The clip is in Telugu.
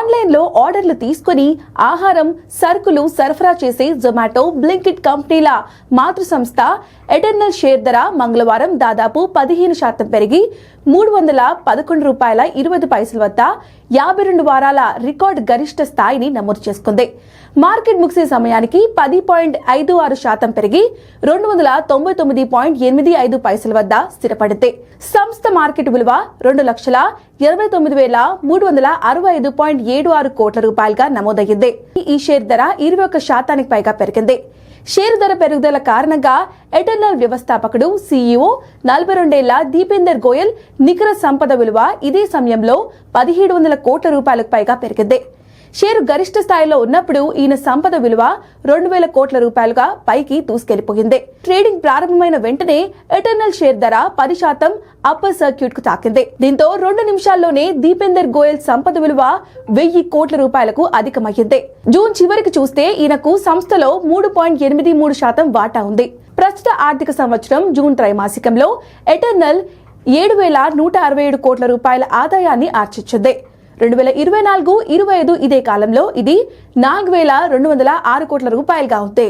ఆన్లైన్లో ఆర్డర్లు తీసుకుని ఆహారం సరుకులు సరఫరా చేసే జొమాటో, బ్లింకిట్ కంపెనీల మాతృ సంస్థ ఎటర్నల్ షేర్ ధర మంగళవారం దాదాపు 15% పెరిగి $311.20 వద్ద 52 వారాల రికార్డు గరిష్ట స్థాయిని నమోదు చేసుకుంది. మార్కెట్ ముగిసే సమయానికి 10.56% పెరిగి $299.85 వద్ద స్థిరపడింది. సంస్థ మార్కెట్ విలువ $2,89,365.76 కోట్ల నమోదయ్యింది. ఈ షేర్ ధర 21% పైగా పెరిగింది. షేర్ ధర పెరుగుదల కారణంగా ఎటర్నల్ వ్యవస్థాపకుడు CEO 42 ఏళ్ల దీపేందర్ గోయల్ నికర సంపద విలువ ఇదే సమయంలో $1,700 కోట్ల పైగా పెరిగింది. షేరు గరిష్ట స్థాయిలో ఉన్నప్పుడు ఈయన సంపద విలువ $2,000 కోట్ల పైకి దూసుకెళ్లిపోయింది. ట్రేడింగ్ ప్రారంభమైన వెంటనే ఎటర్నల్ షేర్ ధర 10% అప్పర్ సర్క్యూట్ కు తాకింది. దీంతో 2 నిమిషాల్లోనే దీపేందర్ గోయల్ సంపద విలువ $1,000 కోట్ల అధికమయ్యింది. జూన్ చివరికి చూస్తే ఈయనకు సంస్థలో 3.83% వాటా ఉంది. ప్రస్తుత ఆర్థిక సంవత్సరం జూన్ త్రైమాసికంలో ఎటర్నల్ $7,167 కోట్ల ఆదాయాన్ని ఆర్జించింది. 2024-25 ఇదే కాలంలో ఇది $4,206 కోట్ల ఉంది.